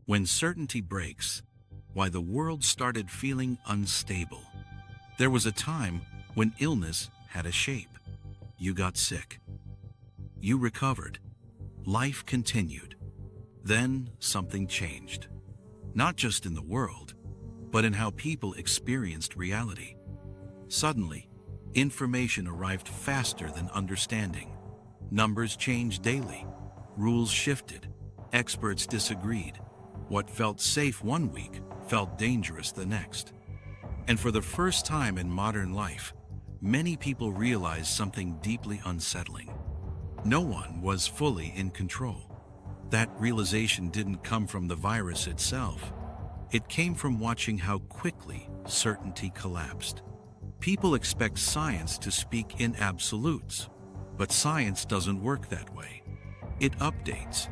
When certainty breaks, why the world started feeling unstable. There was a time when illness had a shape. You got sick. You recovered. Life continued. Then something changed. Not just in the world, but in how people experienced reality. Suddenly, information arrived faster than understanding. Numbers changed daily. Rules shifted. Experts disagreed. What felt safe one week felt dangerous the next. And for the first time in modern life, many people realized something deeply unsettling. No one was fully in control. That realization didn't come from the virus itself. It came from watching how quickly certainty collapsed. People expect science to speak in absolutes, but science doesn't work that way. It updates,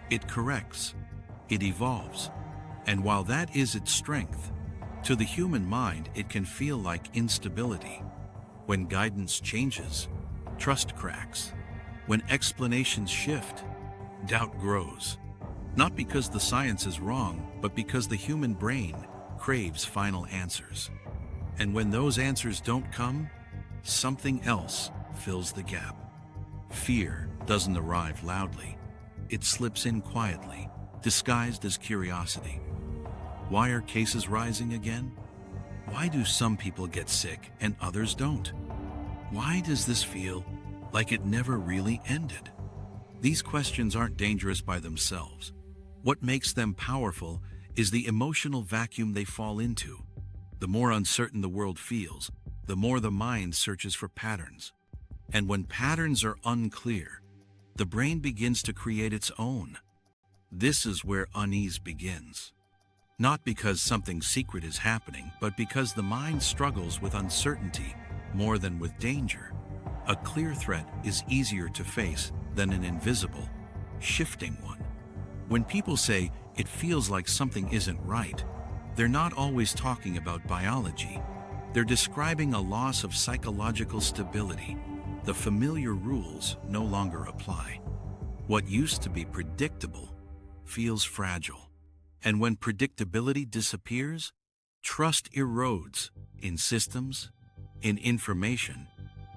it corrects, it evolves. And while that is its strength, to the human mind it can feel like instability. When guidance changes, trust cracks. When explanations shift, doubt grows. Not because the science is wrong, but because the human brain craves final answers. And when those answers don't come, something else fills the gap. Fear doesn't arrive loudly. It slips in quietly, disguised as curiosity. Why are cases rising again? Why do some people get sick and others don't? Why does this feel like it never really ended? These questions aren't dangerous by themselves. What makes them powerful is the emotional vacuum they fall into. The more uncertain the world feels, the more the mind searches for patterns. And when patterns are unclear, the brain begins to create its own. This is where unease begins. Not because something secret is happening, but because the mind struggles with uncertainty more than with danger. A clear threat is easier to face than an invisible, shifting one. When people say it feels like something isn't right, they're not always talking about biology. They're describing a loss of psychological stability. The familiar rules no longer apply. What used to be predictable feels fragile. And when predictability disappears, trust erodes in systems, in information,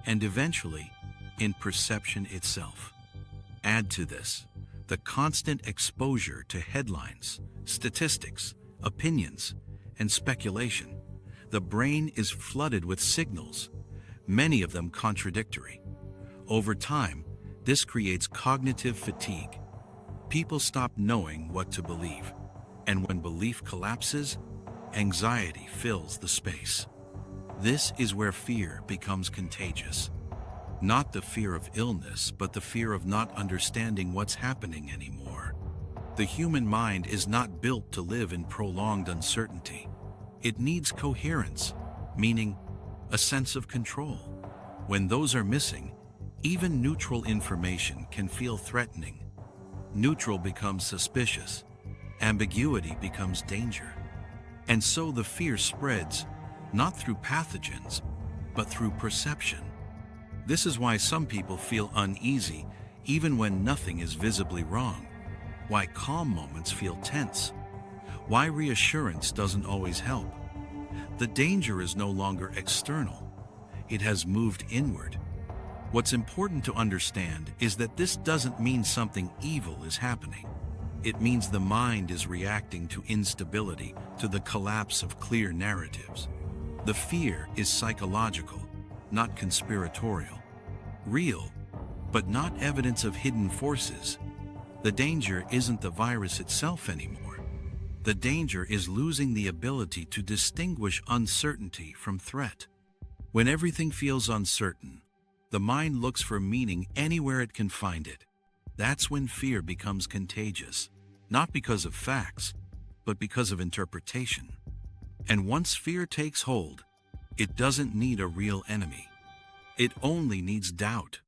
and eventually in perception itself. Add to this the constant exposure to headlines, statistics, opinions, and speculation. The brain is flooded with signals, many of them contradictory. Over time, this creates cognitive fatigue. People stop knowing what to believe, and when belief collapses, anxiety fills the space. This is where fear becomes contagious. Not the fear of illness, but the fear of not understanding what's happening anymore. The human mind is not built to live in prolonged uncertainty. It needs coherence, meaning a sense of control. When those are missing, even neutral information can feel threatening. Neutral becomes suspicious. Ambiguity becomes danger. And so the fear spreads, not through pathogens, but through perception. This is why some people feel uneasy even when nothing is visibly wrong. Why calm moments feel tense. Why reassurance doesn't always help. The danger is no longer external. It has moved inward. What's important to understand is that this doesn't mean something evil is happening. It means the mind is reacting to instability, to the collapse of clear narratives. The fear is psychological, not conspiratorial. Real, but not evidence of hidden forces. The danger isn't the virus itself anymore. The danger is losing the ability to distinguish uncertainty from threat. When everything feels uncertain, the mind looks for meaning anywhere it can find it. That's when fear becomes contagious, not because of facts, but because of interpretation. And once fear takes hold, it doesn't need a real enemy. It only needs doubt.